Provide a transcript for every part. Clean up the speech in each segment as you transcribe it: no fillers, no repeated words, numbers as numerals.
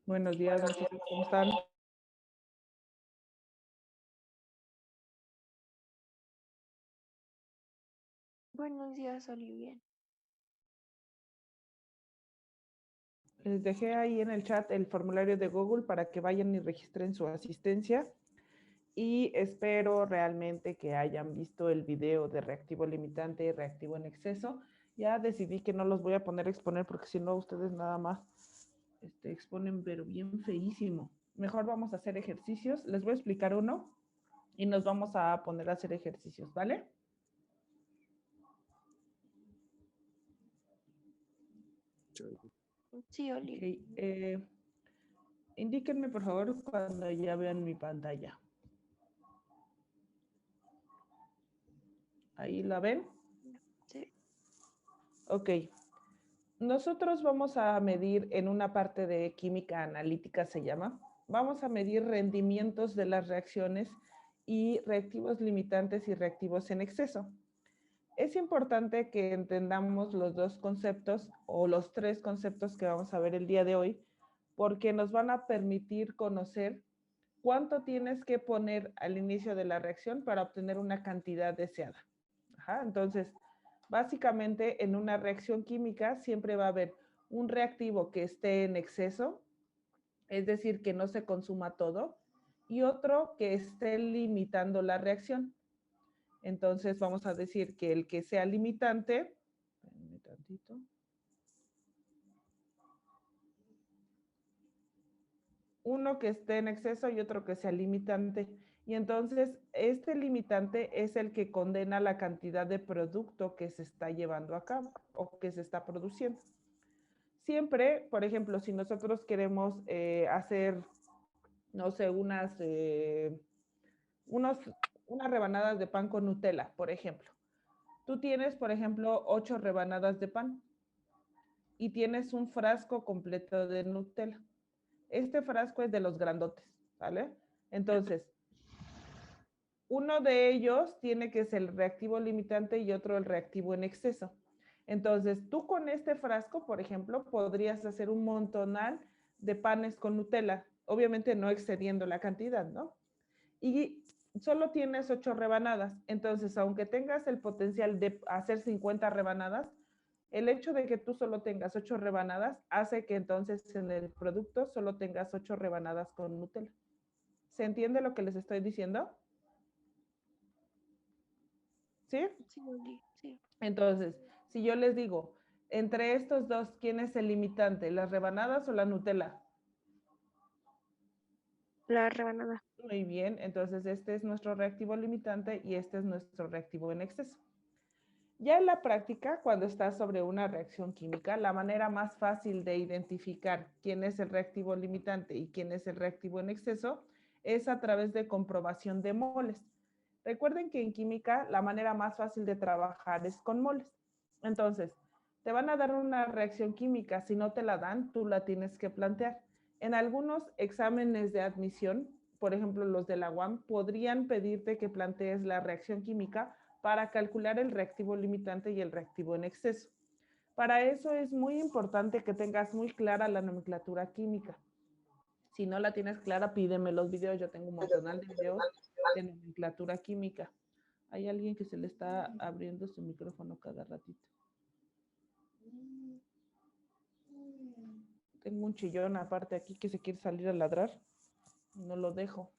Buenos días, muchachos, ¿cómo están? Buenos días, Olivia. Les dejé ahí en el chat el formulario de Google para que vayan y registren su asistencia. Y espero realmente que hayan visto el video de reactivo limitante y reactivo en exceso. Ya decidí que no los voy a poner a exponer porque si no ustedes nada más exponen, pero bien feísimo. Mejor vamos a hacer ejercicios. Les voy a explicar uno y nos vamos a poner a hacer ejercicios, ¿vale? Sí, Olivia. Ok, indíquenme por favor cuando ya vean mi pantalla. ¿Ahí la ven? Sí. Ok. Nosotros vamos a medir en una parte de química analítica, se llama. Vamos a medir rendimientos de las reacciones y reactivos limitantes y reactivos en exceso. Es importante que entendamos los dos conceptos o los tres conceptos que vamos a ver el día de hoy, porque nos van a permitir conocer cuánto tienes que poner al inicio de la reacción para obtener una cantidad deseada. Ajá, entonces, básicamente en una reacción química siempre va a haber un reactivo que esté en exceso, es decir, que no se consuma todo, y otro que esté limitando la reacción. Entonces vamos a decir que el que sea limitante, espérenme tantito. Uno que esté en exceso y otro que sea limitante. Y entonces este limitante es el que condena la cantidad de producto que se está llevando a cabo o que se está produciendo. Siempre, por ejemplo, si nosotros queremos hacer, no sé, unas rebanadas de pan con Nutella, por ejemplo. Tú tienes, por ejemplo, 8 rebanadas de pan y tienes un frasco completo de Nutella. Este frasco es de los grandotes, ¿vale? Entonces, uno de ellos tiene que ser el reactivo limitante y otro el reactivo en exceso. Entonces, tú con este frasco, por ejemplo, podrías hacer un montonal de panes con Nutella, obviamente no excediendo la cantidad, ¿no? Y solo tienes 8 rebanadas. Entonces, aunque tengas el potencial de hacer 50 rebanadas, el hecho de que tú solo tengas 8 rebanadas hace que entonces en el producto solo tengas 8 rebanadas con Nutella. ¿Se entiende lo que les estoy diciendo? ¿Sí? Sí, Olivia. Sí. Entonces, si yo les digo, entre estos dos, ¿quién es el limitante? ¿Las rebanadas o la Nutella? La rebanada. Muy bien, entonces este es nuestro reactivo limitante y este es nuestro reactivo en exceso. Ya en la práctica, cuando estás sobre una reacción química, la manera más fácil de identificar quién es el reactivo limitante y quién es el reactivo en exceso es a través de comprobación de moles. Recuerden que en química la manera más fácil de trabajar es con moles. Entonces, te van a dar una reacción química, si no te la dan, tú la tienes que plantear. En algunos exámenes de admisión, por ejemplo los de la UAM, podrían pedirte que plantees la reacción química para calcular el reactivo limitante y el reactivo en exceso. Para eso es muy importante que tengas muy clara la nomenclatura química. Si no la tienes clara, pídeme los videos. Yo tengo un montón de videos de nomenclatura química. Hay alguien que se le está abriendo su micrófono cada ratito. Tengo un chillón aparte aquí que se quiere salir a ladrar. No lo dejo.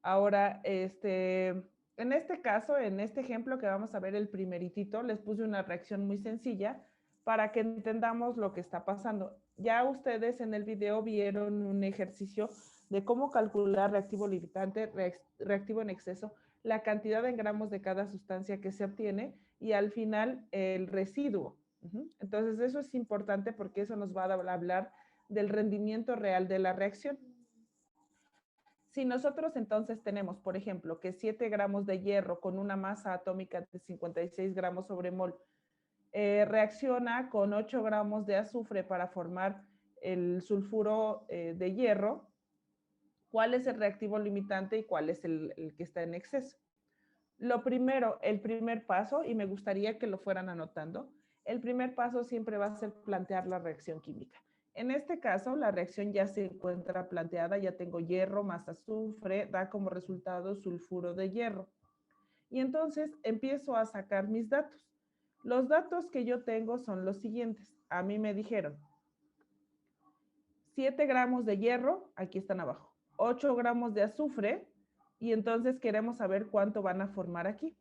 Ahora, en este caso, en este ejemplo que vamos a ver el primeritito, les puse una reacción muy sencilla para que entendamos lo que está pasando. Ya ustedes en el video vieron un ejercicio de cómo calcular reactivo limitante, reactivo en exceso, la cantidad en gramos de cada sustancia que se obtiene y al final el residuo. Entonces eso es importante porque eso nos va a hablar del rendimiento real de la reacción. Si nosotros entonces tenemos, por ejemplo, que 7 gramos de hierro con una masa atómica de 56 gramos sobre mol reacciona con 8 gramos de azufre para formar el sulfuro de hierro, ¿cuál es el reactivo limitante y cuál es el que está en exceso? Lo primero, el primer paso, y me gustaría que lo fueran anotando, el primer paso siempre va a ser plantear la reacción química. En este caso, la reacción ya se encuentra planteada, ya tengo hierro más azufre, da como resultado sulfuro de hierro. Y entonces empiezo a sacar mis datos. Los datos que yo tengo son los siguientes. A mí me dijeron 7 gramos de hierro, aquí están abajo, 8 gramos de azufre, y entonces queremos saber cuánto van a formar aquí.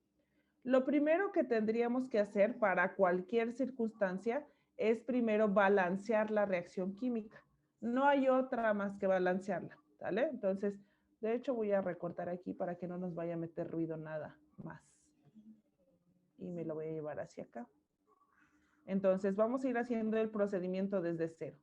Lo primero que tendríamos que hacer para cualquier circunstancia es primero balancear la reacción química. No hay otra más que balancearla, ¿vale? Entonces, de hecho voy a recortar aquí para que no nos vaya a meter ruido nada más. Y me lo voy a llevar hacia acá. Entonces, vamos a ir haciendo el procedimiento desde cero.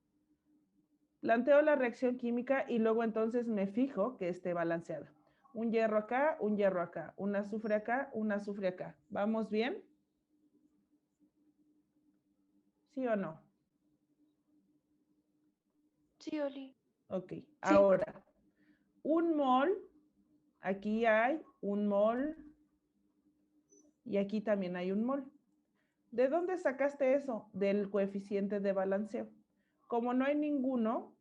Planteo la reacción química y luego entonces me fijo que esté balanceada. Un hierro acá, un azufre acá, un azufre acá. ¿Vamos bien? ¿Sí o no? Sí, Oli. Ok, Sí. ahora, un mol, aquí hay un mol y aquí también hay un mol. ¿De dónde sacaste eso? Del coeficiente de balanceo. Como no hay ninguno,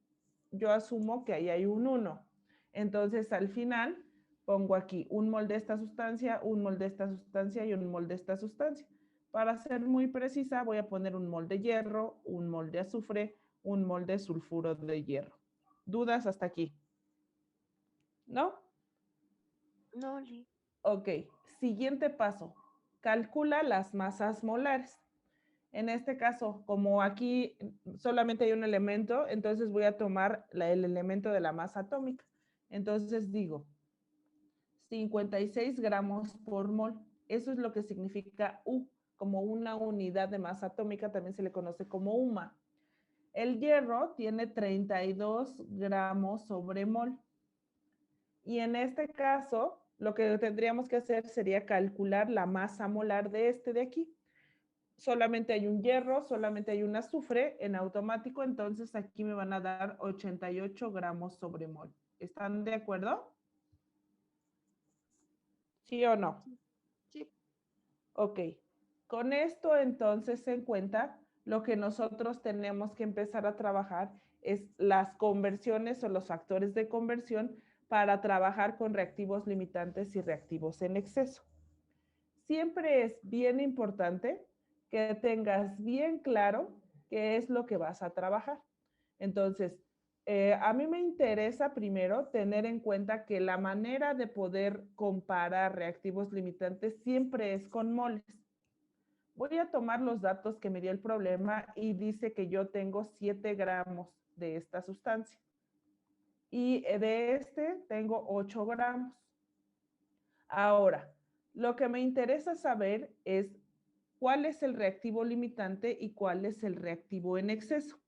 yo asumo que ahí hay un 1. Entonces, al final, pongo aquí un mol de esta sustancia, un mol de esta sustancia y un mol de esta sustancia. Para ser muy precisa, voy a poner un mol de hierro, un mol de azufre, un mol de sulfuro de hierro. ¿Dudas hasta aquí? ¿No? No, Oli. Ok, siguiente paso. Calcula las masas molares. En este caso, como aquí solamente hay un elemento, entonces voy a tomar el elemento de la masa atómica. Entonces digo 56 gramos por mol. Eso es lo que significa U, como una unidad de masa atómica, también se le conoce como UMA. El hierro tiene 32 gramos sobre mol. Y en este caso, lo que tendríamos que hacer sería calcular la masa molar de este de aquí. Solamente hay un hierro, solamente hay un azufre en automático, entonces aquí me van a dar 88 gramos sobre mol. ¿Están de acuerdo? ¿Sí o no? Sí. Ok. Con esto entonces en cuenta, lo que nosotros tenemos que empezar a trabajar es las conversiones o los factores de conversión para trabajar con reactivos limitantes y reactivos en exceso. Siempre es bien importante que tengas bien claro qué es lo que vas a trabajar. Entonces, a mí me interesa primero tener en cuenta que la manera de poder comparar reactivos limitantes siempre es con moles. Voy a tomar los datos que me dio el problema y dice que yo tengo 7 gramos de esta sustancia. Y de este tengo 8 gramos. Ahora, lo que me interesa saber es cuál es el reactivo limitante y cuál es el reactivo en exceso.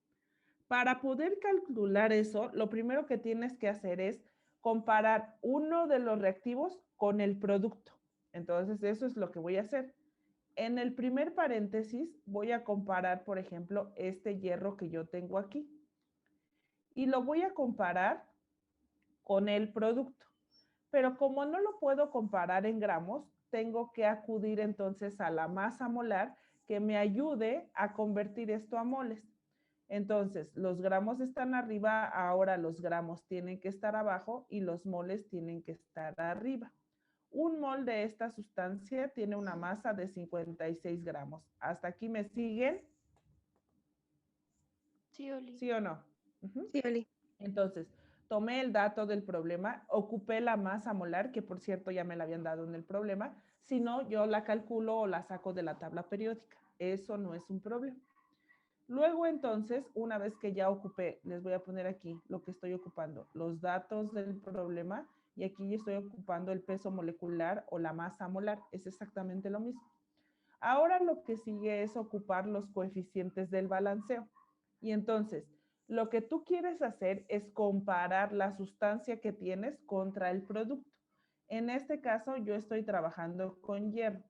Para poder calcular eso, lo primero que tienes que hacer es comparar uno de los reactivos con el producto. Entonces, eso es lo que voy a hacer. En el primer paréntesis voy a comparar, por ejemplo, este hierro que yo tengo aquí. Y lo voy a comparar con el producto. Pero como no lo puedo comparar en gramos, tengo que acudir entonces a la masa molar que me ayude a convertir esto a moles. Entonces, los gramos están arriba, ahora los gramos tienen que estar abajo y los moles tienen que estar arriba. Un mol de esta sustancia tiene una masa de 56 gramos. ¿Hasta aquí me siguen? Sí, Oli. ¿Sí o no? Uh-huh. Sí, Oli. Entonces, tomé el dato del problema, ocupé la masa molar, que por cierto ya me la habían dado en el problema, si no, yo la calculo o la saco de la tabla periódica. Eso no es un problema. Luego entonces, una vez que ya ocupé, les voy a poner aquí lo que estoy ocupando, los datos del problema, y aquí estoy ocupando el peso molecular o la masa molar, es exactamente lo mismo. Ahora lo que sigue es ocupar los coeficientes del balanceo. Y entonces, lo que tú quieres hacer es comparar la sustancia que tienes contra el producto. En este caso, yo estoy trabajando con hierro.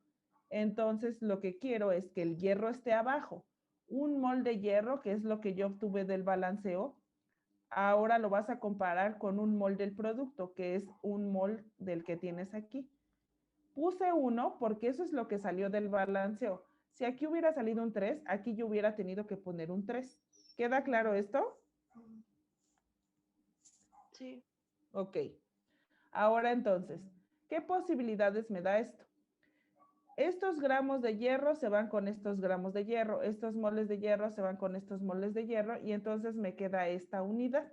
Entonces, lo que quiero es que el hierro esté abajo. Un mol de hierro, que es lo que yo obtuve del balanceo, ahora lo vas a comparar con un mol del producto, que es un mol del que tienes aquí. Puse 1 porque eso es lo que salió del balanceo. Si aquí hubiera salido un 3, aquí yo hubiera tenido que poner un 3. ¿Queda claro esto? Sí. Ok. Ahora entonces, ¿qué posibilidades me da esto? Estos gramos de hierro se van con estos gramos de hierro, estos moles de hierro se van con estos moles de hierro y entonces me queda esta unidad.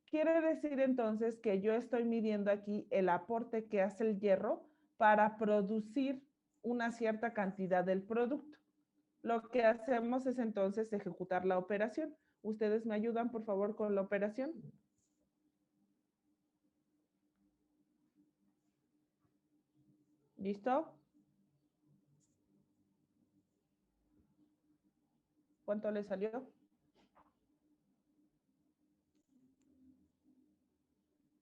Quiere decir entonces que yo estoy midiendo aquí el aporte que hace el hierro para producir una cierta cantidad del producto. Lo que hacemos es entonces ejecutar la operación. ¿Ustedes me ayudan, por favor, con la operación? ¿Listo? ¿Cuánto le salió?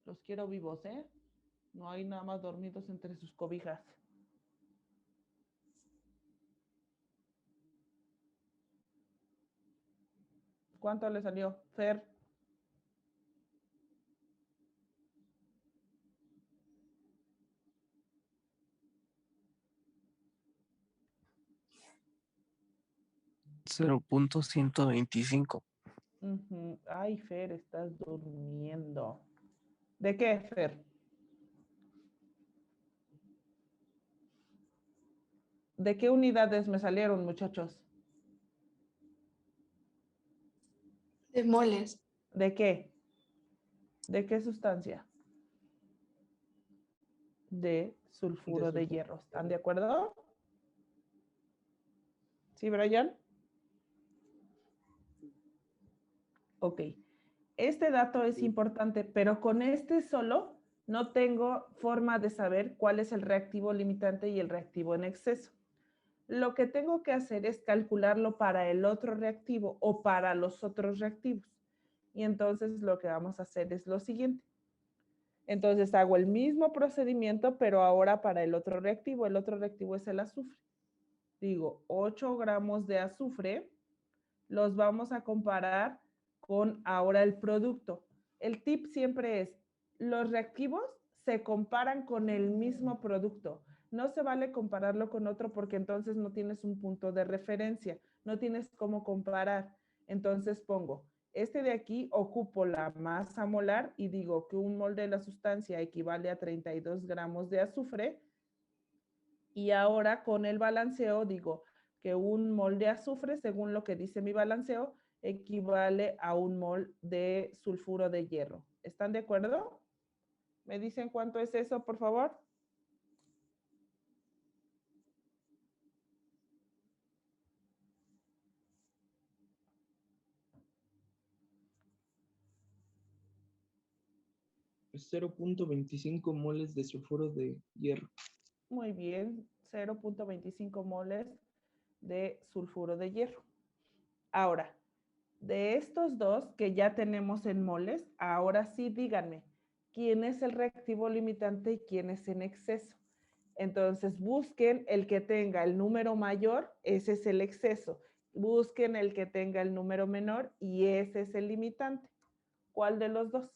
Los quiero vivos, ¿eh? No hay nada más dormidos entre sus cobijas. ¿Cuánto le salió, Fer? $0.125. Ay, Fer, estás durmiendo. ¿De qué, Fer? ¿De qué unidades me salieron, muchachos? De moles. ¿De qué? ¿De qué sustancia? De sulfuro de hierro. ¿Están de acuerdo? ¿Sí, Brian? Ok. Este dato es importante, pero con este solo no tengo forma de saber cuál es el reactivo limitante y el reactivo en exceso. Lo que tengo que hacer es calcularlo para el otro reactivo o para los otros reactivos. Y entonces lo que vamos a hacer es lo siguiente. Entonces hago el mismo procedimiento, pero ahora para el otro reactivo. El otro reactivo es el azufre. Digo, 8 gramos de azufre los vamos a comparar con ahora el producto. El tip siempre es, los reactivos se comparan con el mismo producto. No se vale compararlo con otro porque entonces no tienes un punto de referencia, no tienes cómo comparar. Entonces pongo, este de aquí ocupo la masa molar y digo que un mol de la sustancia equivale a 32 gramos de azufre. Y ahora con el balanceo digo que un mol de azufre, según lo que dice mi balanceo, equivale a un mol de sulfuro de hierro. ¿Están de acuerdo? ¿Me dicen cuánto es eso, por favor? Es 0.25 moles de sulfuro de hierro. Muy bien, 0.25 moles de sulfuro de hierro. Ahora, de estos dos que ya tenemos en moles, ahora sí díganme, ¿quién es el reactivo limitante y quién es en exceso? Entonces busquen el que tenga el número mayor, ese es el exceso. Busquen el que tenga el número menor y ese es el limitante. ¿Cuál de los dos?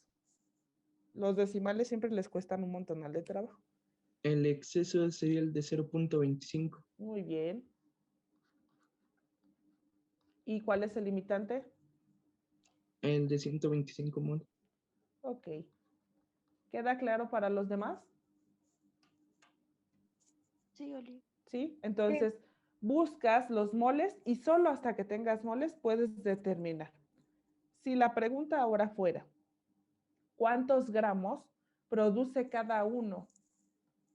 Los decimales siempre les cuestan un montonal de trabajo. El exceso sería el de 0.25. Muy bien. ¿Y cuál es el limitante? El de 125 moles. Ok. ¿Queda claro para los demás? Sí, Oli. ¿Sí? Entonces, buscas los moles y solo hasta que tengas moles puedes determinar. Si la pregunta ahora fuera, ¿cuántos gramos produce cada uno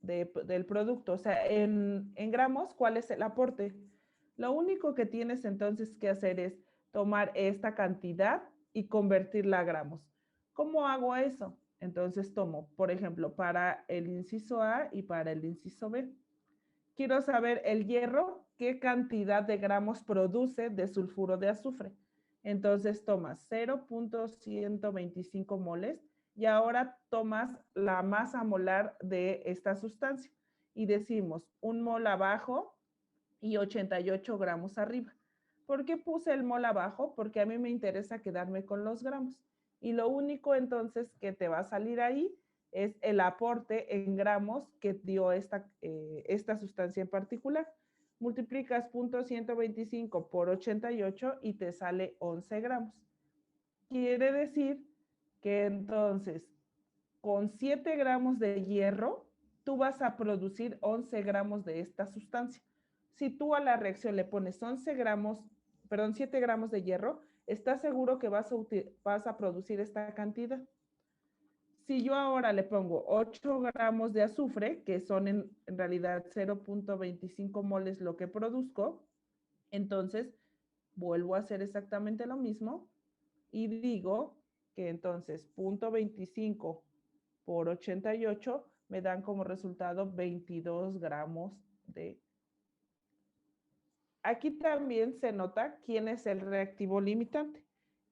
del producto? O sea, en gramos, ¿cuál es el aporte? Lo único que tienes entonces que hacer es tomar esta cantidad y convertirla a gramos. ¿Cómo hago eso? Entonces tomo, por ejemplo, para el inciso A y para el inciso B. Quiero saber el hierro, qué cantidad de gramos produce de sulfuro de azufre. Entonces tomas 0.125 moles y ahora tomas la masa molar de esta sustancia y decimos un mol abajo y 88 gramos arriba. ¿Por qué puse el mol abajo? Porque a mí me interesa quedarme con los gramos. Y lo único entonces que te va a salir ahí es el aporte en gramos que dio esta sustancia en particular. Multiplicas 0.125 por 88 y te sale 11 gramos. Quiere decir que entonces con 7 gramos de hierro, tú vas a producir 11 gramos de esta sustancia. Si tú a la reacción le pones 7 gramos de hierro, estás seguro que vas a producir esta cantidad. Si yo ahora le pongo 8 gramos de azufre, que son en realidad 0.25 moles lo que produzco, entonces vuelvo a hacer exactamente lo mismo y digo que entonces 0.25 por 88 me dan como resultado 22 gramos de... Aquí también se nota quién es el reactivo limitante.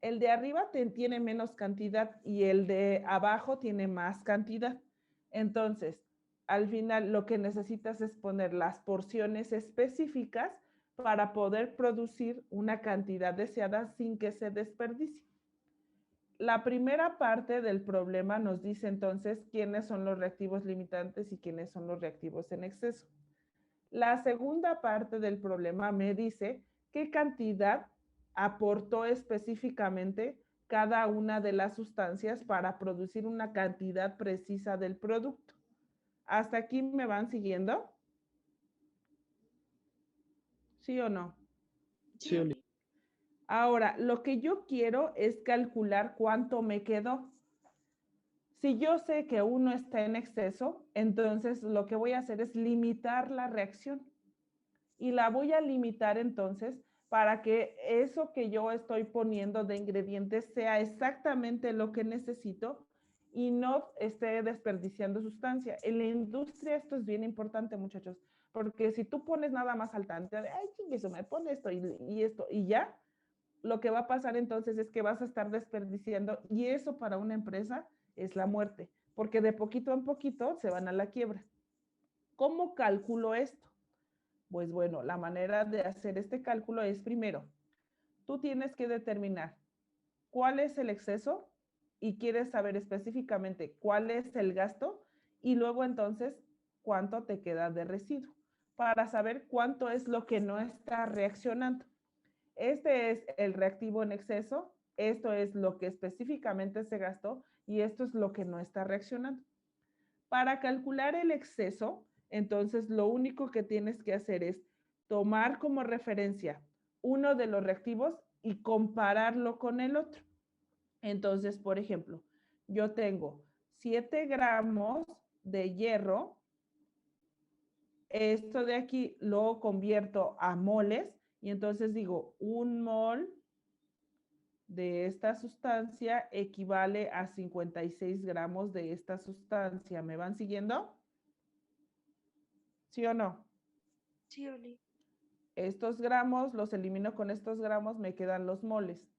El de arriba tiene menos cantidad y el de abajo tiene más cantidad. Entonces, al final lo que necesitas es poner las porciones específicas para poder producir una cantidad deseada sin que se desperdicie. La primera parte del problema nos dice entonces quiénes son los reactivos limitantes y quiénes son los reactivos en exceso. La segunda parte del problema me dice qué cantidad aportó específicamente cada una de las sustancias para producir una cantidad precisa del producto. ¿Hasta aquí me van siguiendo? ¿Sí o no? Sí, Oli. Ahora, lo que yo quiero es calcular cuánto me quedó. Si yo sé que uno está en exceso, entonces lo que voy a hacer es limitar la reacción. Y la voy a limitar entonces para que eso que yo estoy poniendo de ingredientes sea exactamente lo que necesito y no esté desperdiciando sustancia. En la industria esto es bien importante, muchachos, porque si tú pones nada más al tanto de, ay, chingue, me pone esto y esto y ya, lo que va a pasar entonces es que vas a estar desperdiciando y eso para una empresa es la muerte, porque de poquito en poquito se van a la quiebra. ¿Cómo calculo esto? Pues bueno, la manera de hacer este cálculo es primero, tú tienes que determinar cuál es el exceso y quieres saber específicamente cuál es el gasto y luego entonces cuánto te queda de residuo para saber cuánto es lo que no está reaccionando. Este es el reactivo en exceso, esto es lo que específicamente se gastó y esto es lo que no está reaccionando. Para calcular el exceso, entonces lo único que tienes que hacer es tomar como referencia uno de los reactivos y compararlo con el otro. Entonces, por ejemplo, yo tengo 7 gramos de hierro. Esto de aquí lo convierto a moles y entonces digo, un mol de esta sustancia equivale a 56 gramos de esta sustancia. ¿Me van siguiendo? ¿Sí o no? Sí, Oli. Estos gramos los elimino con estos gramos, me quedan los moles.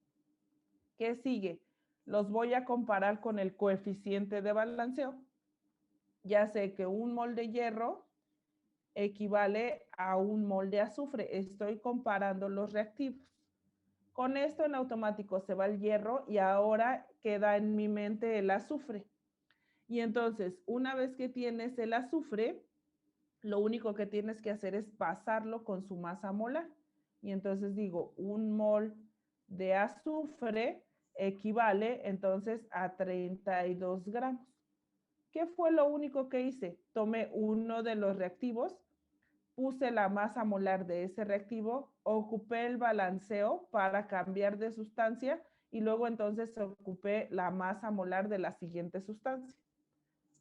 ¿Qué sigue? Los voy a comparar con el coeficiente de balanceo. Ya sé que un mol de hierro equivale a un mol de azufre. Estoy comparando los reactivos. Con esto en automático se va el hierro y ahora queda en mi mente el azufre. Y entonces, una vez que tienes el azufre, lo único que tienes que hacer es pasarlo con su masa molar. Y entonces digo, un mol de azufre equivale entonces a 32 gramos. ¿Qué fue lo único que hice? Tomé uno de los reactivos, puse la masa molar de ese reactivo, ocupé el balanceo para cambiar de sustancia y luego entonces ocupé la masa molar de la siguiente sustancia.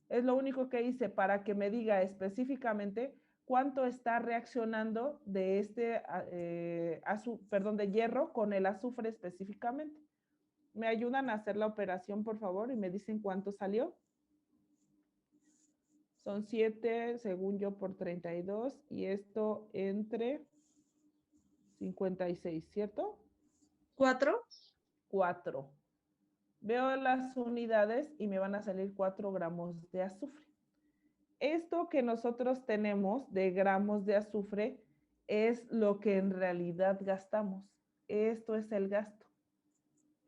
Es lo único que hice para que me diga específicamente cuánto está reaccionando de este de hierro con el azufre específicamente. ¿Me ayudan a hacer la operación, por favor? Y me dicen cuánto salió. Son 7, según yo, por 32 y esto entre 56, ¿cierto? 4. 4. Veo las unidades y me van a salir 4 gramos de azufre. Esto que nosotros tenemos de gramos de azufre es lo que en realidad gastamos. Esto es el gasto.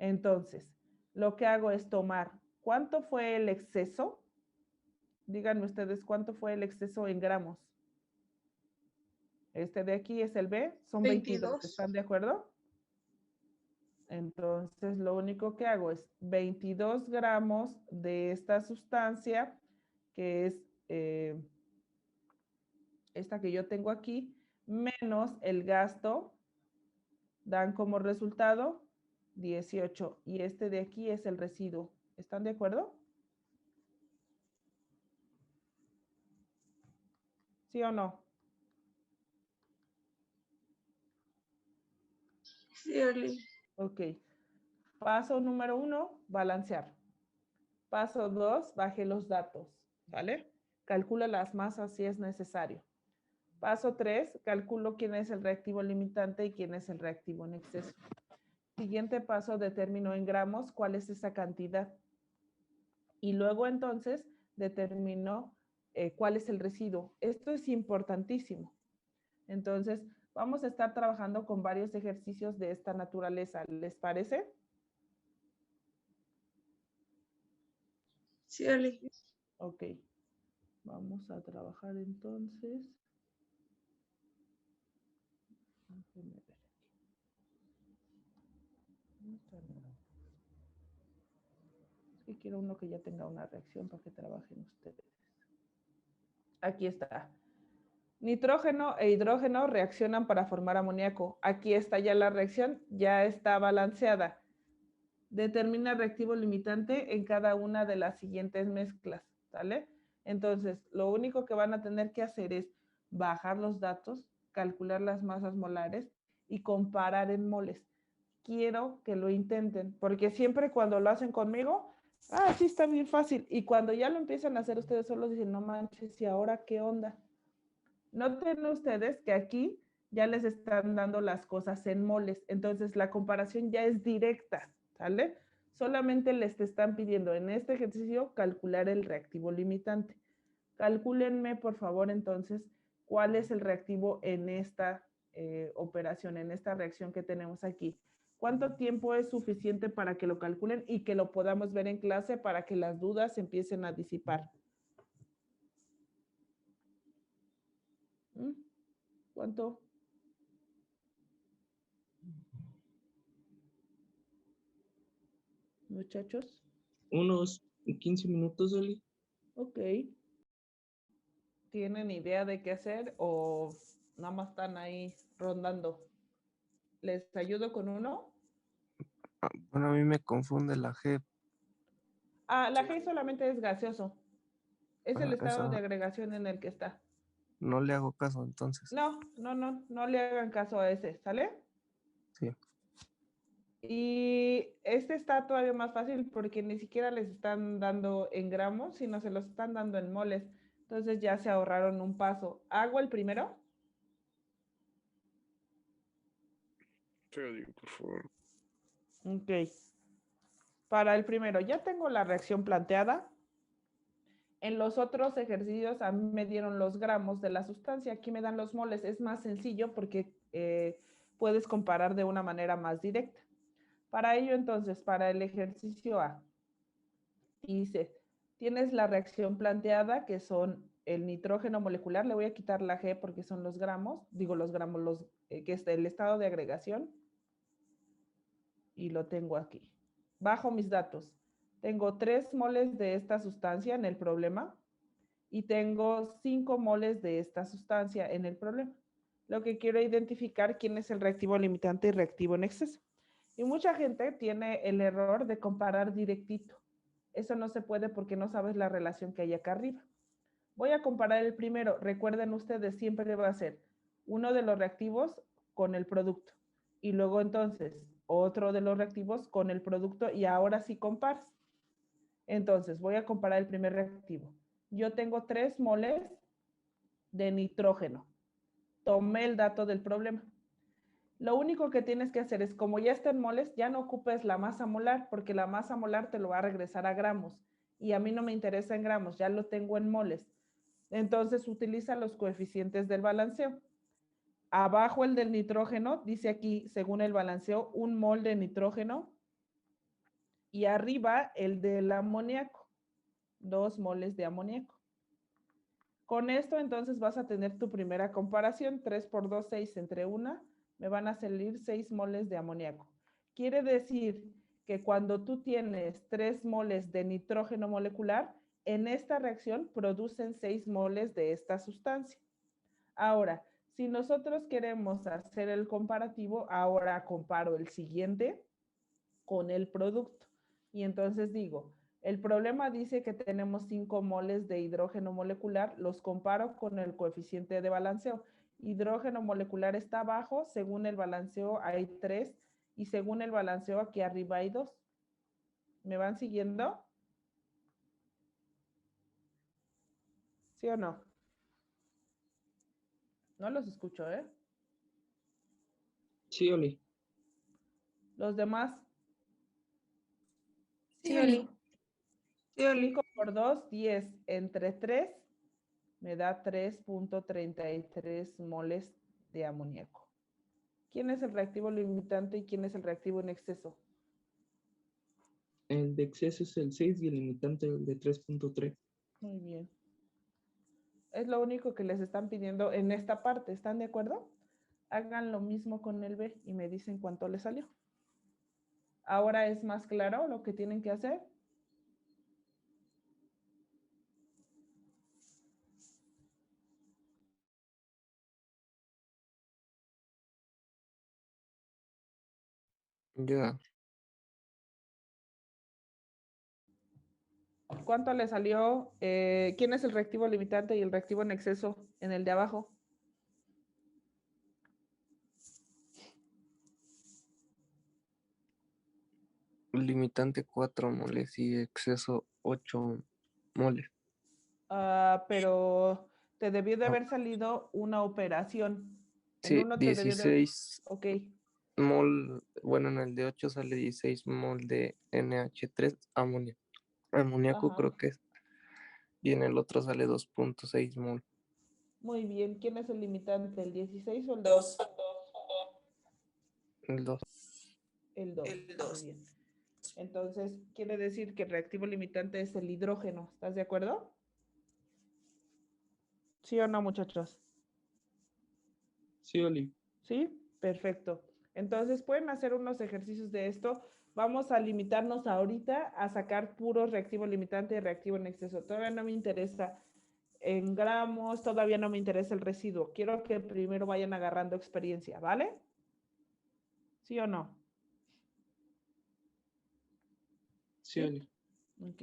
Entonces, lo que hago es tomar, ¿cuánto fue el exceso? Díganme ustedes, ¿cuánto fue el exceso en gramos? Este de aquí es el B, son 22. 22. ¿Están de acuerdo? Entonces, lo único que hago es 22 gramos de esta sustancia, que es esta que yo tengo aquí, menos el gasto, dan como resultado 18. Y este de aquí es el residuo. ¿Están de acuerdo? ¿Sí o no? Sí, Oli. Ok. Paso número 1, balancear. Paso 2, baje los datos, ¿vale? Calcula las masas si es necesario. Paso 3, calculo quién es el reactivo limitante y quién es el reactivo en exceso. Siguiente paso, determino en gramos cuál es esa cantidad. Y luego entonces determino cuál es el residuo. Esto es importantísimo. Entonces, vamos a estar trabajando con varios ejercicios de esta naturaleza. ¿Les parece? Sí, Oli. Ok. Vamos a trabajar entonces. Déjenme ver aquí. ¿Dónde está el número? Es que quiero uno que ya tenga una reacción para que trabajen ustedes. Aquí está. Nitrógeno e hidrógeno reaccionan para formar amoníaco. Aquí está ya la reacción, ya está balanceada. Determina el reactivo limitante en cada una de las siguientes mezclas, ¿sale? Entonces, lo único que van a tener que hacer es bajar los datos, calcular las masas molares y comparar en moles. Quiero que lo intenten, porque siempre cuando lo hacen conmigo, sí está bien fácil. Y cuando ya lo empiezan a hacer ustedes solos, dicen, no manches, ¿y ahora qué onda? Noten ustedes que aquí ya les están dando las cosas en moles, entonces la comparación ya es directa, ¿sale? Solamente les están pidiendo en este ejercicio calcular el reactivo limitante. Calcúlenme, por favor, entonces, cuál es el reactivo en esta operación, en esta reacción que tenemos aquí. ¿Cuánto tiempo es suficiente para que lo calculen y que lo podamos ver en clase para que las dudas empiecen a disipar? ¿Cuánto? Muchachos. Unos 15 minutos, Oli. Ok. ¿Tienen idea de qué hacer o nada más están ahí rondando? ¿Les ayudo con uno? Bueno, a mí me confunde la G. La G solamente es gaseoso. Es el estado de Esa agregación en el que está. no le hago caso entonces. No le hagan caso a ese, ¿sale? Sí. Y este está todavía más fácil porque ni siquiera les están dando en gramos, sino se los están dando en moles. Entonces ya se ahorraron un paso. ¿Hago el primero? Sí, por favor. Ok. Para el primero, ya tengo la reacción planteada. En los otros ejercicios a mí me dieron los gramos de la sustancia, aquí me dan los moles. Es más sencillo porque puedes comparar de una manera más directa. Para ello, entonces, para el ejercicio A, dice, tienes la reacción planteada, que son el nitrógeno molecular, le voy a quitar la G porque son los gramos, digo los gramos, que es el estado de agregación, y lo tengo aquí. Bajo mis datos. Tengo 3 moles de esta sustancia en el problema y tengo 5 moles de esta sustancia en el problema. Lo que quiero identificar quién es el reactivo limitante y reactivo en exceso. Y mucha gente tiene el error de comparar directito. Eso no se puede porque no sabes la relación que hay acá arriba. Voy a comparar el primero. Recuerden ustedes, siempre va a ser uno de los reactivos con el producto. Y luego entonces otro de los reactivos con el producto y ahora sí comparas. Entonces voy a comparar el primer reactivo. Yo tengo 3 moles de nitrógeno. Tomé el dato del problema. Lo único que tienes que hacer es, como ya está en moles, ya no ocupes la masa molar, porque la masa molar te lo va a regresar a gramos. Y a mí no me interesa en gramos, ya lo tengo en moles. Entonces utiliza los coeficientes del balanceo. Abajo el del nitrógeno, dice aquí, según el balanceo, 1 mol de nitrógeno. Y arriba el del amoníaco, 2 moles de amoníaco. Con esto entonces vas a tener tu primera comparación, 3 por 2, 6 entre 1, me van a salir 6 moles de amoníaco. Quiere decir que cuando tú tienes 3 moles de nitrógeno molecular, en esta reacción producen 6 moles de esta sustancia. Ahora, si nosotros queremos hacer el comparativo, ahora comparo el siguiente con el producto. Y entonces digo, el problema dice que tenemos 5 moles de hidrógeno molecular, los comparo con el coeficiente de balanceo. Hidrógeno molecular está abajo, según el balanceo hay 3 y según el balanceo aquí arriba hay 2. ¿Me van siguiendo? ¿Sí o no? No los escucho, ¿eh? Sí, Oli. Los demás, Sí, Oli. Sí, Oli. 5 por 2, 10. Entre 3 me da 3.33 moles de amoníaco. ¿Quién es el reactivo limitante y quién es el reactivo en exceso? El de exceso es el 6 y el limitante el de 3.3. Muy bien. Es lo único que les están pidiendo en esta parte. ¿Están de acuerdo? Hagan lo mismo con el B y me dicen cuánto les salió. Ahora es más claro lo que tienen que hacer. Ya. ¿Cuánto le salió? ¿Quién es el reactivo limitante y el reactivo en exceso en el de abajo? Limitante 4 moles y exceso 8 moles. Pero te debió de Ah, haber salido una operación. En sí, uno te debió de... 16 Ok. mol, bueno, en el de 8 sale 16 mol de NH3 amonio. Amoníaco Ajá. creo que es. Y en el otro sale 2.6 mol. Muy bien. ¿Quién es el limitante? ¿El 16 o el 2? El 2. El 2. Muy bien. Entonces, quiere decir que el reactivo limitante es el hidrógeno. ¿Estás de acuerdo? ¿Sí o no, muchachos? Sí, Oli. ¿Sí? Perfecto. Entonces, pueden hacer unos ejercicios de esto. Vamos a limitarnos ahorita a sacar puro reactivo limitante y reactivo en exceso. Todavía no me interesa en gramos, todavía no me interesa el residuo. Quiero que primero vayan agarrando experiencia, ¿vale? ¿Sí o no? Sí, Oli. Ok.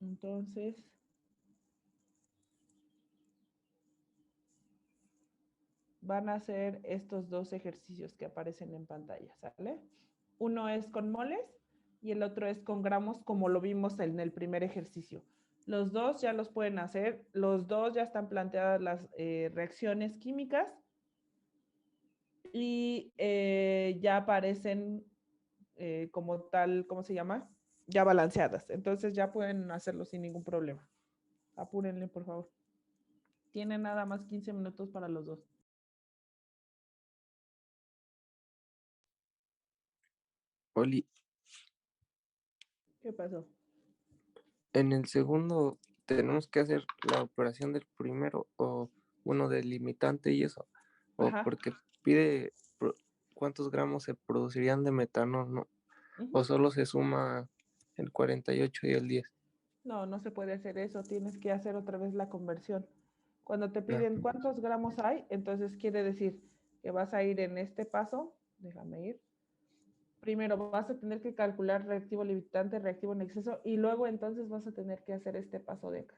Entonces, van a hacer estos dos ejercicios que aparecen en pantalla, ¿sale? Uno es con moles y el otro es con gramos, como lo vimos en el primer ejercicio. Los dos ya los pueden hacer, los dos ya están planteadas las reacciones químicas y ya aparecen como tal, ¿cómo se llama? Ya balanceadas. Entonces ya pueden hacerlo sin ningún problema. Apúrenle, por favor. Tienen nada más 15 minutos para los dos. Oli, ¿Qué pasó? en el segundo tenemos que hacer la operación del primero o uno del limitante y eso. O Ajá. porque pide cuántos gramos se producirían de metano, ¿no? O Ujú. solo se suma el 48 y el 10. No, no se puede hacer eso. Tienes que hacer otra vez la conversión. Cuando te Ah, piden cuántos gramos hay, entonces quiere decir que vas a ir en este paso. Déjame ir. Primero vas a tener que calcular reactivo limitante, reactivo en exceso y luego entonces vas a tener que hacer este paso de acá.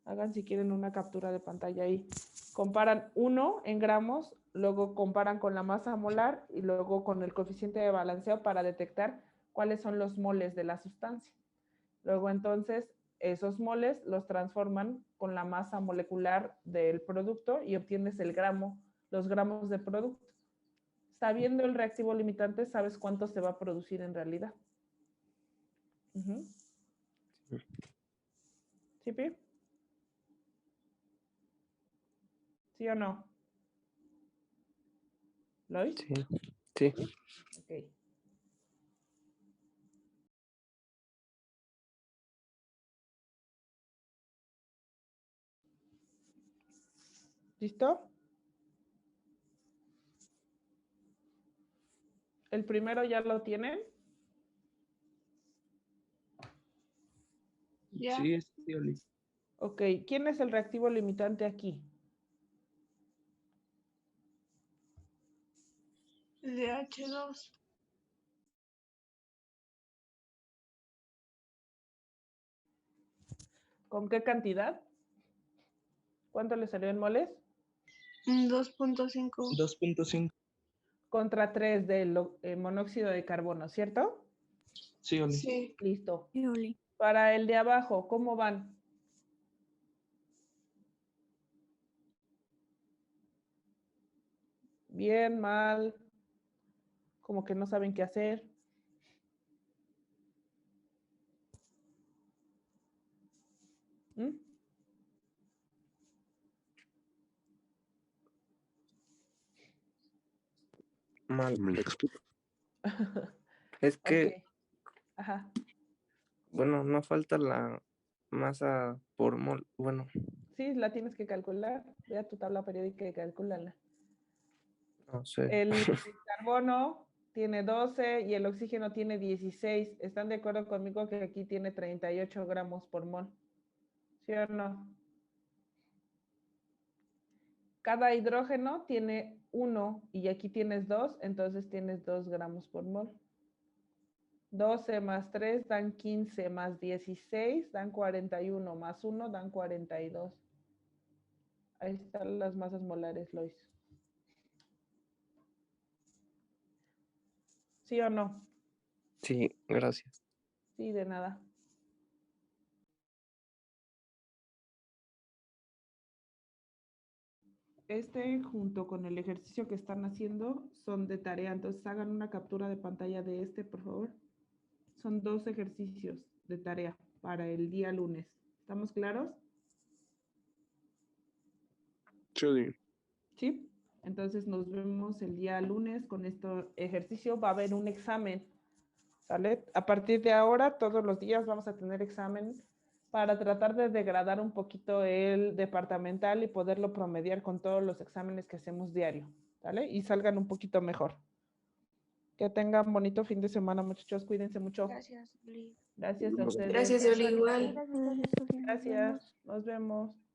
Hagan si quieren una captura de pantalla ahí. Comparan 1 en gramos, luego comparan con la masa molar y luego con el coeficiente de balanceo para detectar cuáles son los moles de la sustancia. Luego entonces esos moles los transforman con la masa molecular del producto y obtienes el gramo, los gramos de producto. Sabiendo el reactivo limitante, sabes cuánto se va a producir en realidad. ¿Sí, Pi? ¿Sí o no? ¿Lois? sí, sí. ¿Sí? Ok. ¿Listo? ¿El primero ya lo tienen? Ya. Sí, sí, Oli. Ok, ¿quién es el reactivo limitante aquí? El de H2. ¿Con qué cantidad? ¿Cuánto le salió en moles? 2.5. 2.5. Contra 3 del monóxido de carbono, ¿cierto? Sí, Oli. Sí. Listo. Sí, Oli. Para el de abajo, ¿cómo van? Bien, mal, como que no saben qué hacer. ¿Mm? Mal. ¿Me lo explico? Es que, Ok. Ajá. bueno, no falta la masa por mol. Bueno, Sí, la tienes que calcular. Ve a tu tabla periódica y calcúlala. no sé. El carbono tiene 12 y el oxígeno tiene 16. ¿Están de acuerdo conmigo que aquí tiene 38 gramos por mol? ¿Sí o no? Cada hidrógeno tiene 1 y aquí tienes 2, entonces tienes 2 gramos por mol. 12 más 3 dan 15, más 16 dan 41, más 1 dan 42. Ahí están las masas molares, Lois. ¿Sí o no? Sí, gracias. Sí, de nada. Este, junto con el ejercicio que están haciendo, son de tarea. Entonces, hagan una captura de pantalla de este, por favor. Son 2 ejercicios de tarea para el día lunes. ¿Estamos claros? Sí, Oli. Sí. Entonces, nos vemos el día lunes con este ejercicio. Va a haber un examen, ¿sale? A partir de ahora, todos los días vamos a tener examen para tratar de degradar un poquito el departamental y poderlo promediar con todos los exámenes que hacemos diario, ¿vale? Y salgan un poquito mejor. Que tengan bonito fin de semana, muchachos. Cuídense mucho. Gracias, Oli. Gracias a ustedes. Gracias, Oli, igual. Gracias, Oli. Nos Gracias. vemos. Nos vemos.